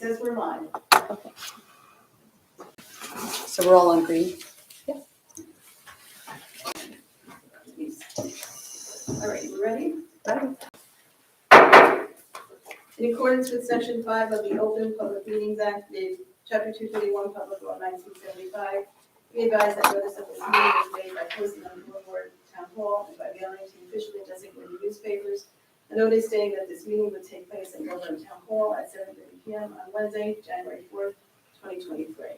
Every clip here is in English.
says we're live. Okay. So we're all on green? All right, you ready? Ready. In accordance with Section 5 of the Open Public Meetings Act, Chapter 231, Public Law 1975, we advise that notice of this meeting is made by posting on the Millburn Town Hall and by mailing to officially designated newspapers a notice stating that this meeting would take place in Millburn Town Hall at 7:30 p.m. on Wednesday, January 4th, 2023. Do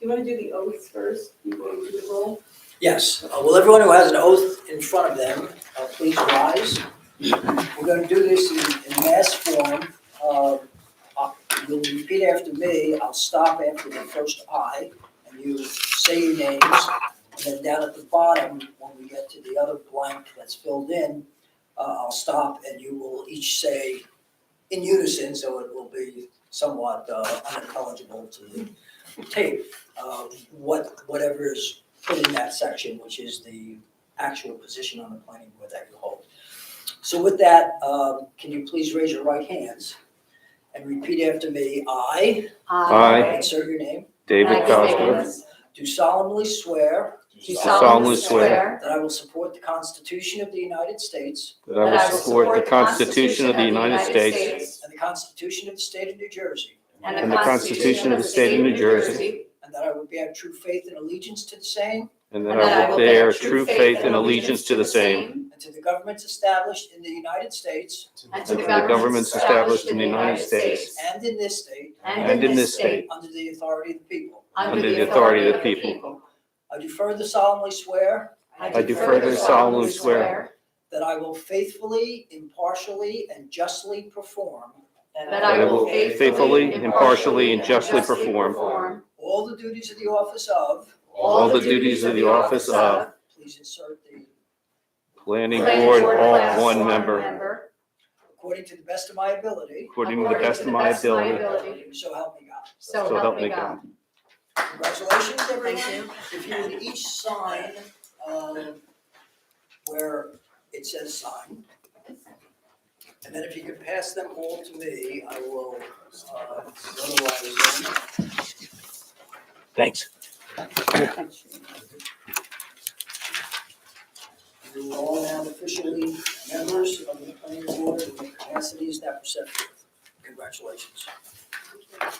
you want to do the oaths first before you do the roll? Yes. Will everyone who has an oath in front of them, please rise? We're going to do this in mass form. You'll repeat after me. I'll stop after the first I, and you say your names. And then down at the bottom, when we get to the other blank that's filled in, I'll stop, and you will each say in unison, so it will be somewhat unintelligible to the tape, whatever is put in that section, which is the actual position on the planning board that you hold. So with that, can you please raise your right hands and repeat after me? I, Insert your name. David Cosgrove, Do solemnly swear Do solemnly swear that I will support the Constitution of the United States that I will support the Constitution of the United States and the Constitution of the State of New Jersey, and the Constitution of the State of New Jersey, and that I will bear true faith and allegiance to the same and that I will bear true faith and allegiance to the same, and to the governments established in the United States and to the governments established in the United States and in this state and in this state, under the authority of the people. under the authority of the people. I do further solemnly swear I do further solemnly swear that I will faithfully, impartially, and justly perform that I will faithfully, impartially, and justly perform all the duties of the office of, all the duties of the office of please insert the, Planning Board Alt 1 member, according to the best of my ability, according to the best of my ability, so help me God. so help me God. Congratulations, everyone. Thank you. If you would each sign where it says sign, and then if you could pass them all to me, I will notarize them. Thanks. You are all now officially members of the planning board in the capacities that were set forth. Congratulations. I'll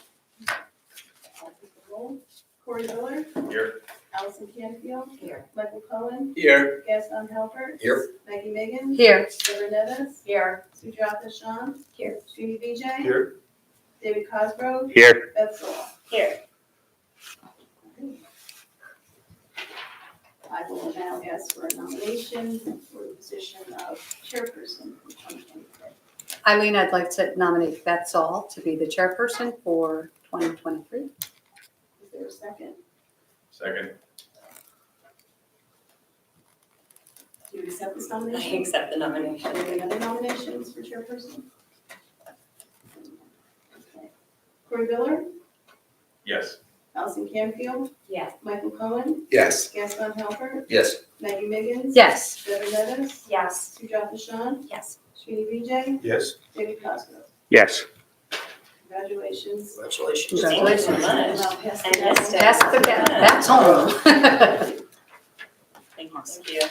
take the roll. Corey Miller. Here. Allison Canfield. Here. Michael Cohen. Here. Gaston Halbert. Here. Maggie Megan. Here. Deborah Nevis. Here. Sujata Sean. Here. Srini Vijay. Here. David Cosgrove. Here. Beth Zoll. Here. I will now ask for a nomination for the position of chairperson for 2023. Eileen, I'd like to nominate Beth Zoll to be the chairperson for 2023. Is there a second? Second. Do you accept this I nomination? accept the nomination. Are there any other nominations for chairperson? Okay. Corey Miller, Yes. Allison Canfield, Yes. Michael Cohen, Yes. Gaston Halbert, Yes. Maggie Miggins. Yes. Deborah Nevis, Yes. Sujata Sean, Yes. Srini Vijay, Yes. David Cosgrove. Yes. Congratulations. Congratulations. Congratulations. Thank you so much. I'll pass And it down. this Pass the That's home. Thank you.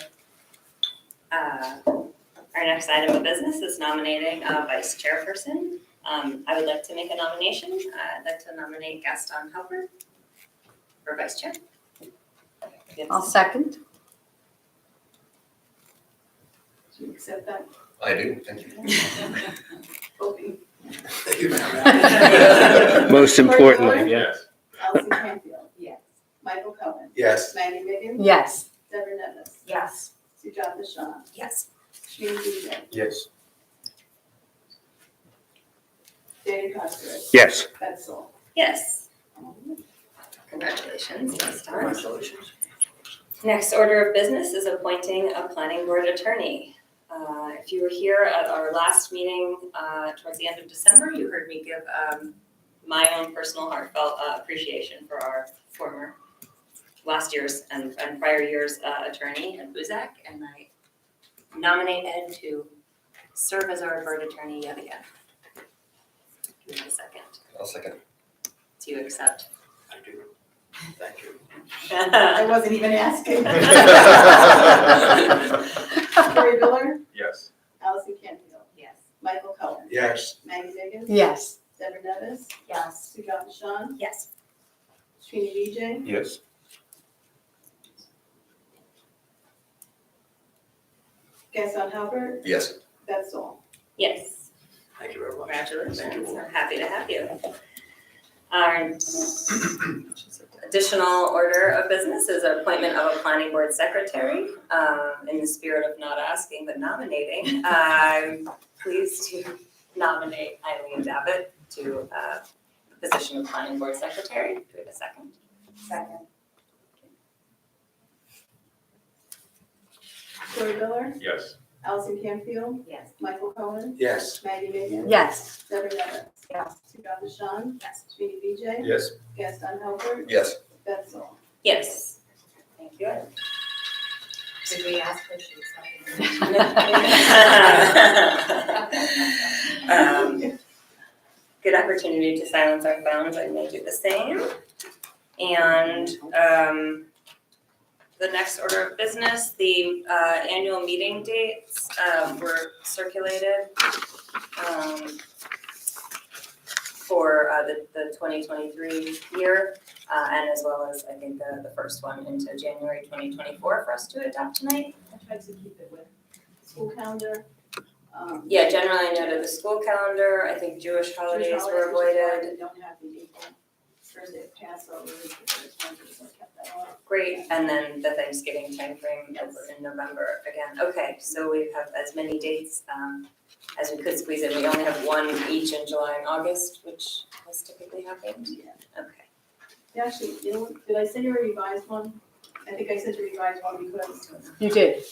Our next item of business is nominating a vice chairperson. I would like to make a nomination. I'd like to nominate Gaston Halbert for vice chair. I'll second. Do you accept that? I do, thank you. Hoping. Most importantly, yeah. Yes. Allison Canfield. Yes. Michael Cohen. Yes. Maggie Miggins. Yes. Deborah Nevis. Yes. Sujata Sean. Yes. Srini Vijay. Yes. David Cosgrove. Yes. Beth Zoll. Yes. Congratulations, Gaston. Congratulations. Next order of business is appointing a planning board attorney. If you were here at our last meeting towards the end of December, you heard me give my own personal heartfelt appreciation for our former last year's and prior year's attorney, Ed Buzak, and I nominate Ed to serve as our board attorney yet again. Give me a second. I'll second. Do you accept? I do. Thank you. I wasn't even asking. Corey Miller, Yes. Allison Canfield, Yes. Michael Cohen, Yes. Maggie Higgins, Yes. Deborah Nevis, Yes. Sujata Shan, Yes. Srini Vijay, Yes. Gaston Halbert, Yes. that's all. Yes. Thank you very much. Congratulations, I'm happy to have you. Our additional order of business is appointment of a planning board secretary. In the spirit of not asking but nominating, I'm pleased to nominate Eileen Dabbitt to the position of planning board secretary. Do we have a second? Second. Corey Miller, Yes. Allison Canfield, Yes. Michael Cohen, Yes. Maggie Higgins, Yes. Deborah Nevis, Yes. Sujata Shan, Yes. Srini Vijay, Yes. Gaston Halbert, Yes. that's all. Yes. Thank you. Did we ask her to Good opportunity to silence our phones, I may do the same. And the next order of business, the annual meeting dates were circulated for the 2023 year, and as well as, I think, the first one into January 2024 for us to adopt tonight. I tried to keep it with school calendar. Yeah, generally I noted the school calendar, I think Jewish holidays were avoided. We don't have the April Thursday of Passover, is the first one, so I kept that off. Great, and then the Thanksgiving timeframe over in November again. Okay, so we have as many dates as we could squeeze in. We only have one each in July and August, which has typically happened. Yeah. Okay. Yeah, actually, you know, did I send you a revised one? I think I sent you a revised one because, You did.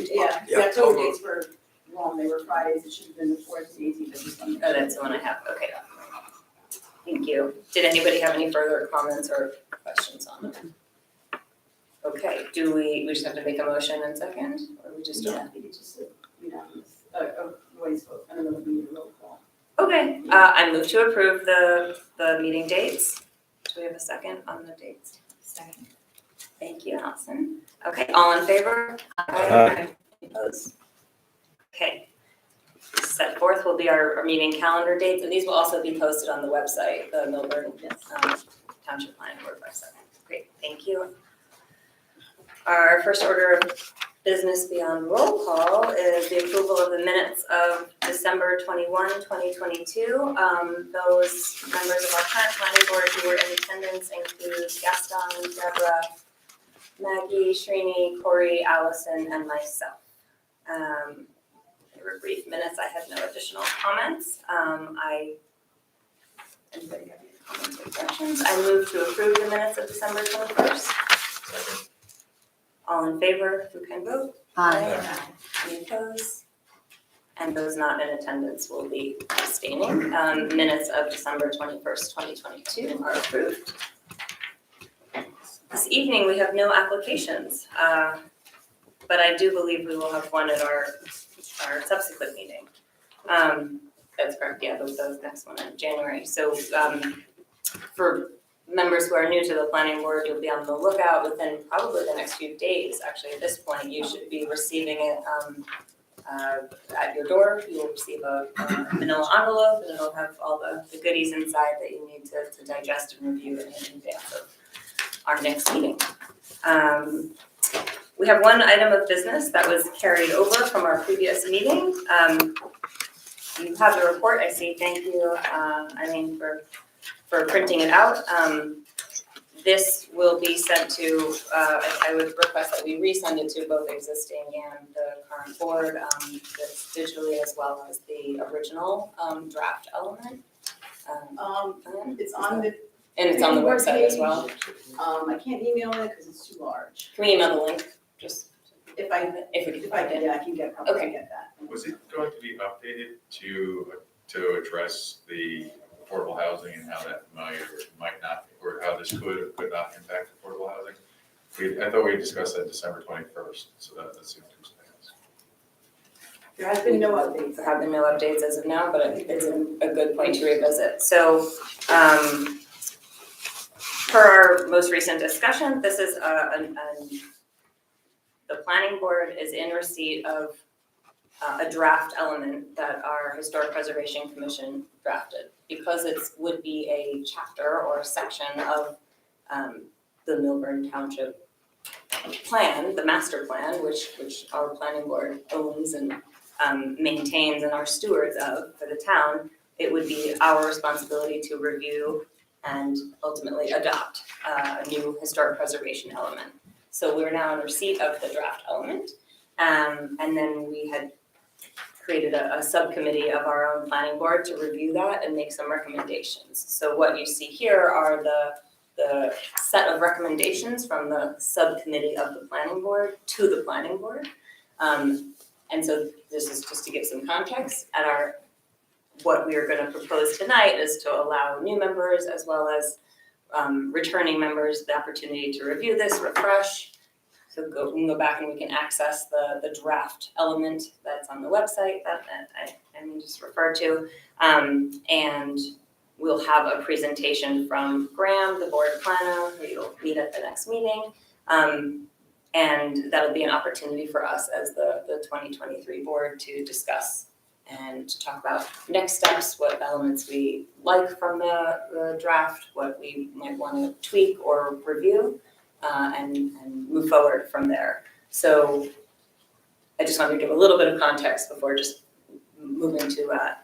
yeah, the October dates were wrong, they were Fridays, it should have been the 4th, the 18th, of December. Oh, that's the one I have. Okay. Thank you. Did anybody have any further comments or questions on it? Okay, do we just have to make a motion and second, or we just? Yeah, I think it's just a unanimous, voice vote, I don't know if we need a roll call. Okay, I move to approve the meeting dates. Do we have a second on the dates? Second. Thank you, Allison. Okay, all in favor? Aye. Opposed? Okay. Set forth will be our meeting calendar dates, and these will also be posted on the website, the Millburn Township Planning Board website. Great, thank you. Our first order of business beyond roll call is the approval of the minutes of December 21, 2022. Those members of our current planning board who were in attendance include Gaston, Deborah, Maggie, Srini, Corey, Allison, and myself. They were brief minutes. I had no additional comments. Anybody have any comments or questions? I move to approve the minutes of December 21st. Second. All in favor, who can vote? Aye. Any opposed? And those not in attendance will be abstaining. Minutes of December 21st, 2022 are approved. This evening, we have no applications, but I do believe we will have one at our subsequent meeting. That's correct, yeah, the next one in January. So for members who are new to the planning board, you'll be on the lookout within probably the next few days. Actually, at this point, you should be receiving it at your door. You will receive a manila envelope, and it'll have all the goodies inside that you need to digest and review in advance of our next meeting. We have one item of business that was carried over from our previous meeting. You have the report, I see. Thank you, Eileen, for printing it out. This will be sent to, I would request that we resend it to both existing and the current board, this digitally as well as the original draft element. It's on the. And it's on the website as well. I can't email it because it's too large. Can we email the link? Just If I we can If I find can, it. yeah, I can get, probably Okay. get that. Was it going to be updated to address the affordable housing and how that might or might not, or how this could or could not impact affordable housing? I thought we discussed that December 21st, so that seems to pass. There has been no updates. There have been no updates as of now, but I think it's a good point to revisit. So, per our most recent discussion, this is the planning board is in receipt of a draft element that our Historic Preservation Commission drafted. Because it would be a chapter or a section of the Millburn Township plan, the master plan, which our planning board owns and maintains and are stewards of for the town, it would be our responsibility to review and ultimately adopt a new historic preservation element. So we're now in receipt of the draft element. And then we had created a subcommittee of our own planning board to review that and make some recommendations. So what you see here are the set of recommendations from the subcommittee of the planning board to the planning board. And so this is just to give some context. What we are going to propose tonight is to allow new members as well as returning members the opportunity to review this, refresh. So we can go back and we can access the draft element that's on the website that I just referred to. And we'll have a presentation from Graham, the board planner, who you'll meet at the next meeting. And that'll be an opportunity for us as the 2023 board to discuss and to talk about next steps, what elements we like from the draft, what we might want to tweak or review, and move forward from there. So I just wanted to give a little bit of context before just moving to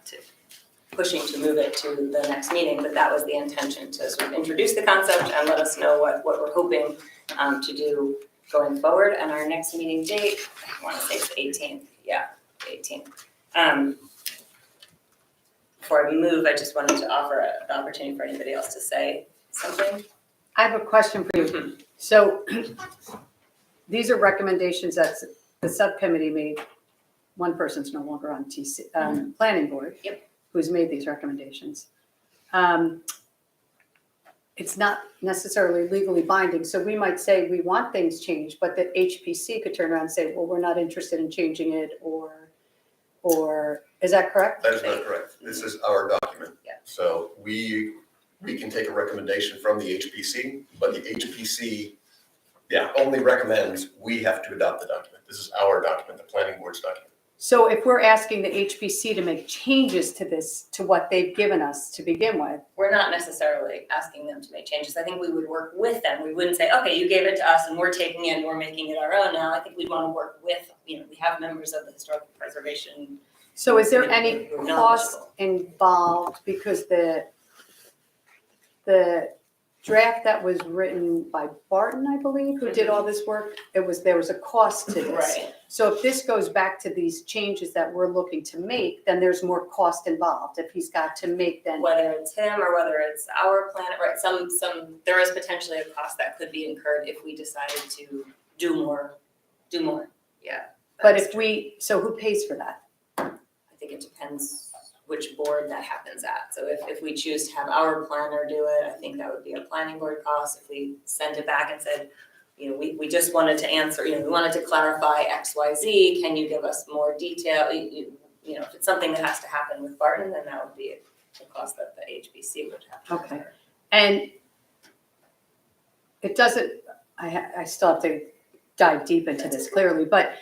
pushing to move it to the next meeting, but that was the intention, to sort of introduce the concept and let us know what we're hoping to do going forward. And our next meeting date, I want to say it's the 18th. Yeah, the 18th. Before I move, I just wanted to offer an opportunity for anybody else to say something. I have a question for you. So these are recommendations that the subcommittee made. One person's no longer on planning board. Yep. Who's made these recommendations. It's not necessarily legally binding, so we might say we want things changed, but the HPC could turn around and say, well, we're not interested in changing it, or is that correct? That is not correct. This is our document. Yeah. So we can take a recommendation from the HPC, but the HPC, only recommends we have to adopt the document. This is our document, the planning board's document. So if we're asking the HPC to make changes to this, to what they've given us to begin with, We're not necessarily asking them to make changes. I think we would work with them. We wouldn't say, okay, you gave it to us and we're taking it and we're making it our own now. I think we'd want to work with, we have members of the Historical Preservation. so is there any Who are cost knowledgeable. involved? Because the draft that was written by Barton, I believe, who did all this work, there was a cost to this. Right. So if this goes back to these changes that we're looking to make, then there's more cost involved. If he's got to make then. Whether it's him or whether it's our planet, right? There is potentially a cost that could be incurred if we decided to do more. Yeah. But so who pays for that? I think it depends which board that happens at. So if we choose to have our planner do it, I think that would be a planning board cost. If we send it back and said, we just wanted to answer, we wanted to clarify X, Y, Z, can you give us more detail? If it's something that has to happen with Barton, then that would be a cost that the HBC would have to Okay. cover. And it doesn't, I still have to dive deep into this clearly, but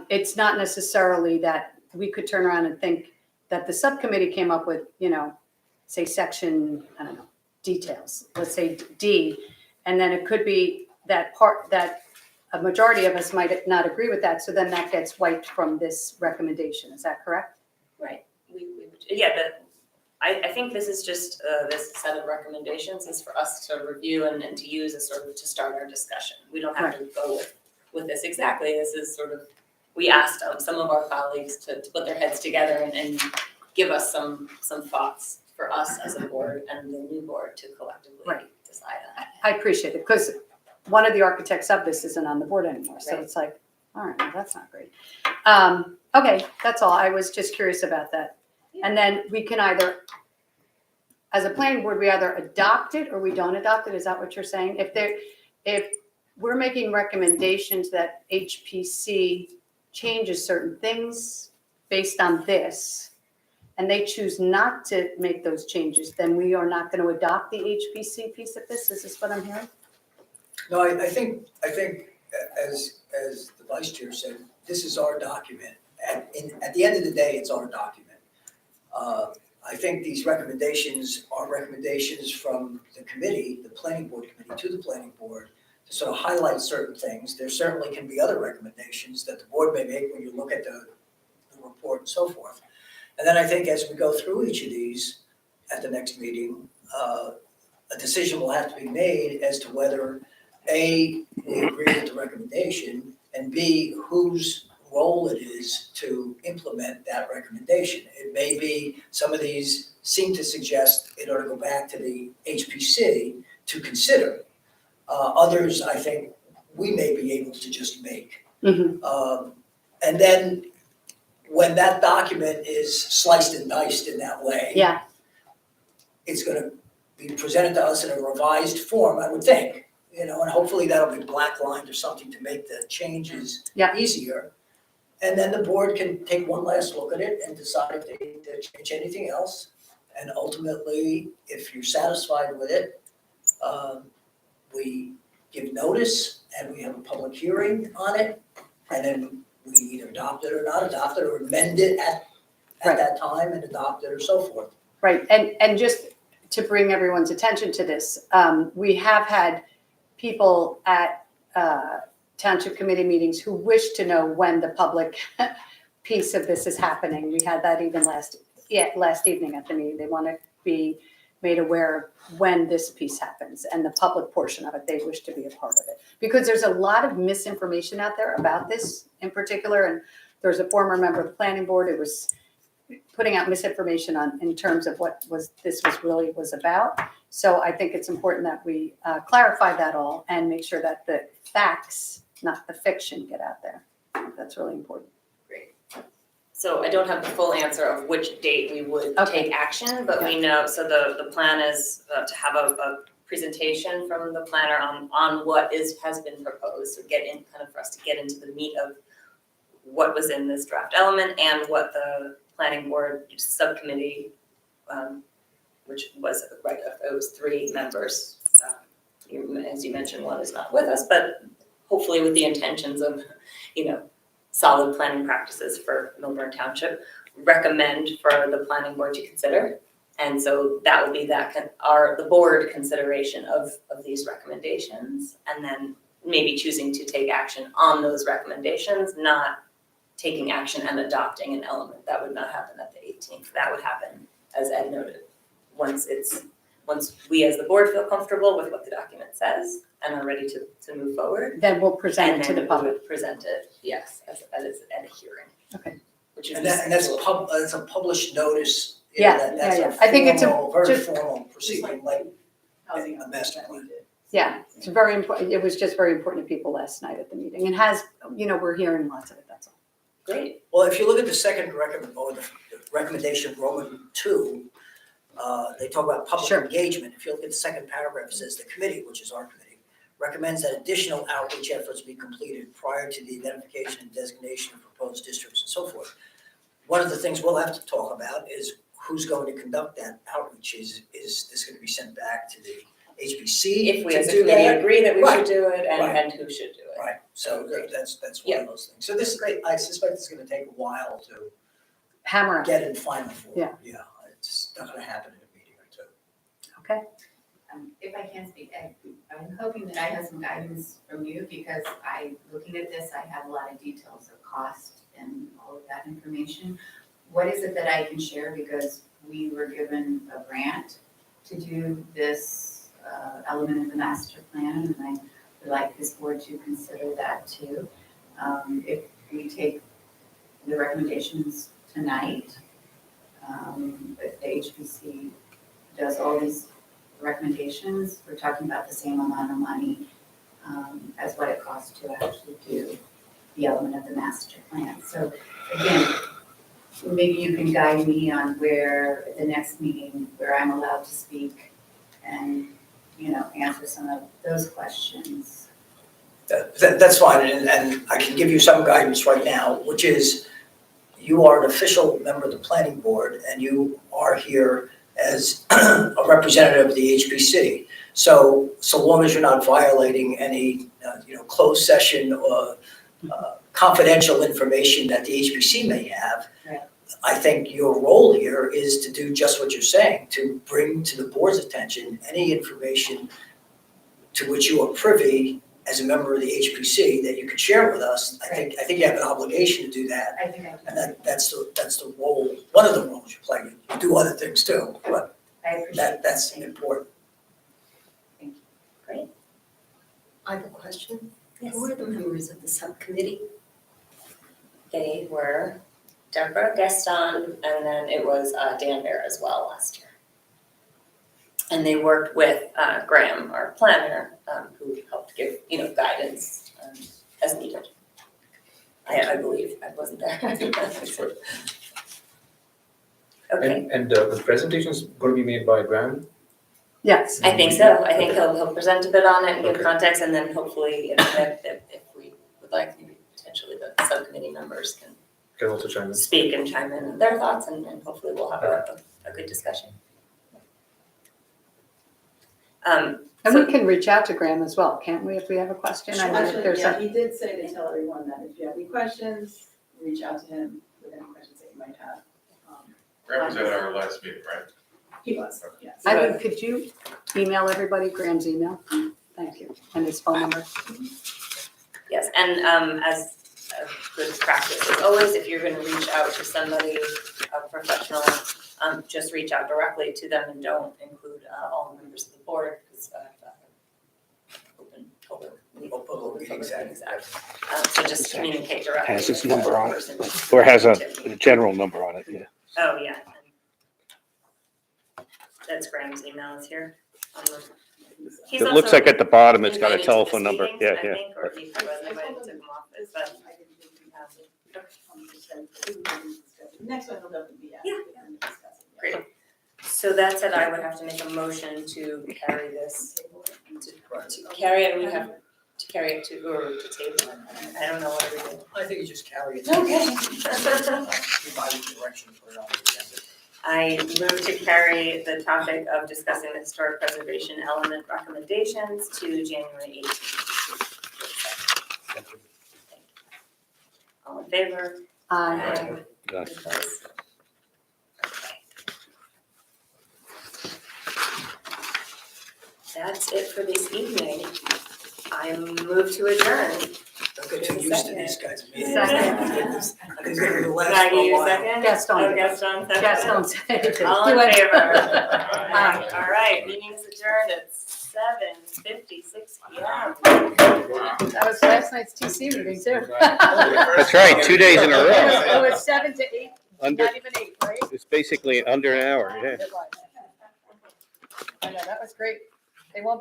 it's not necessarily that we could turn around and think that the subcommittee came up with, say section, I don't know, details, let's say D, and then it could be that a majority of us might not agree with that, so then that gets wiped from this recommendation. Is that correct? Right. I think this is just, this set of recommendations is for us to review and to use as sort of to start our discussion. We don't have to go with this exactly. This is sort of, we asked some of our colleagues to put their heads together and give us some thoughts for us as a board and the new board to collectively decide on. I appreciate it, because one of the architects of this isn't on the board anymore, so Right. it's like, all right, well, that's not great. Okay, that's all. I was just curious about that. And then we can either, as a planning board, we either adopt it or we don't adopt it. Is that what you're saying? If we're making recommendations that HPC changes certain things, based on this, and they choose not to make those changes, then we are not going to adopt the HPC piece of this? Is this what I'm hearing? No, I think, as the vice chair said, this is our document. At the end of the day, it's our document. I think these recommendations are recommendations from the committee, the planning board committee, to the planning board, to sort of highlight certain things. There certainly can be other recommendations that the board may make when you look at the report and so forth. And then I think as we go through each of these at the next meeting, a decision will have to be made as to whether A, we agree with the recommendation, and B, whose role it is to implement that recommendation. It may be, some of these seem to suggest it ought to go back to the HPC to consider. Others, I think, we may be able to just make. Mm-hmm. And then when that document is sliced and diced in that way, Yeah, it's gonna be presented to us in a revised form, I would think. And hopefully that'll be black lined or something to make the changes easier. And then the board can take one last look at it and decide if they need to change anything else. And ultimately, if you're satisfied with it, we give notice and we have a public hearing on it. And then we either adopt it or not adopt it, or amend it at that time and adopt it or so forth. right. And just to bring everyone's attention to this, we have had people at township committee meetings who wish to know when the public piece of this is happening. We had that even last evening at the meeting. They want to be made aware of when this piece happens, and the public portion of it, they wish to be a part of it. Because there's a lot of misinformation out there about this in particular, and there's a former member of the planning board who was putting out misinformation in terms of what this really was about. So I think it's important that we clarify that all and make sure that the facts, not the fiction, get out there. That's really important. So I don't have the full answer of which date we would take action, but we know, so the plan is to have a presentation from the planner on what has been proposed, so for us to get into the meat of what was in this draft element and what the planning board subcommittee, which was, it was 3 members. As you mentioned, one is not with us, but hopefully with the intentions of, solid planning practices for Millburn Township, recommend for the planning board to consider. And so that will be the board consideration of these recommendations, and then maybe choosing to take action on those recommendations, not taking action and adopting an element. That would not happen at the 18th. That would happen, as Ed noted, once we as the board feel comfortable with what the document says and are ready to move forward. Then we'll present it to the public. Present it, yes, as at a hearing. Okay. Which is That's a published notice. That's I think it's very formal proceeding, like Housing a master plan. Yeah, it's very important. It was just very important to people last night at the meeting, and we're hearing lots of it, that's all. Great. Well, if you look at the second the recommendation, Roman 2, they talk about public engagement. If you look at the second paragraph, it says the committee, which is our committee, recommends that additional outreach efforts be completed prior to the identification and designation of proposed districts and so forth. One of the things we'll have to talk about is who's going to conduct that outreach. Is this going to be sent back to the HBC? If we as a committee agree that we should do it, and who should do it. Right, so that's one of those things. So this is great. I suspect it's going to take a while to Hammer out. get in final form. Yeah. It's not going to happen in a meeting or two. Okay. If I can speak, I'm hoping that I have some guidance from you, because looking at this, I have a lot of details of cost and all of that information. What is it that I can share, because we were given a grant to do this element of the master plan, and I would like this board to consider that too. If we take the recommendations tonight, if the HPC does all these recommendations, we're talking about the same amount of money as what it costs to actually do the element of the master plan. So again, maybe you can guide me on where the next meeting where I'm allowed to speak and answer some of those questions. That's fine, and I can give you some guidance right now, which is you are an official member of the planning board and you are here as a representative of the HPC. So long as you're not violating any, closed session or confidential information that the HPC may have, Right. I think your role here is to do just what you're saying, to bring to the board's attention any information to which you are privy as a member of the HPC that you could share with us. I think you have an obligation to do that. I think I do. And that's the role, one of the roles you play. You do other things too, but I appreciate that's that. important. I have a question. Yes. Who are the members of the subcommittee? They were Deborah, Gaston, and then it was Dan Bear as well last year. And they worked with Graham, our planner, who helped give, guidance as needed. I believe, I wasn't there. Okay, And the presentation's going to be made by Graham? Yes. I think so. I think he'll present a bit on it and give Okay. context, and then hopefully, if we would like, maybe potentially the subcommittee members can Can also chime in. speak and chime in with their thoughts, and hopefully we'll have a good discussion. And we can reach out to Graham as well, can't we, if we have a question? I know that Actually, there's yeah, a, he did say to tell everyone that if you have any questions, reach out to him with any questions that you might have. Graham was at our last meeting, right? He was, yes. could you email everybody Graham's email? Thank you, and his phone number. Yes, and as a good practice, as always, if you're gonna reach out to somebody, a professional, just reach out directly to them and don't include all the members of the board, because Exactly. So just communicate directly. Has his with the number on it, person. or has a general number on it, yeah. Oh, yeah. That's Graham's email is here. He's It looks also like at the bottom, it's got a invited to telephone this number, meeting, yeah, I yeah. think, or he was invited to come off, is that? Next one will definitely be at. Yeah. and discuss it, Great. So that said, I would have to make a motion to carry this, to carry it, we have to carry it to, or to table it. I don't know what we're doing. I think you just carry it. Okay. Provide direction for it on the agenda. I move to carry the topic of discussing the historic preservation element recommendations to January 18th. All in favor? Aye. Aye. Opposed? Okay. That's it for this evening. I move to adjourn. Don't get too used to these guys. Second. These are the last Maggie, for a you while. second? Gaston. Oh, Gaston, second. Gaston, say it. All in Do it. favor? Aye. All right, meeting's adjourned at 7:56 p.m. That was last night's TC meeting too. That's right, 2 days in a row. It was 7 to 8, Under, not even 8, right? it's basically under an hour, yeah. It was. I know, that was great. They won't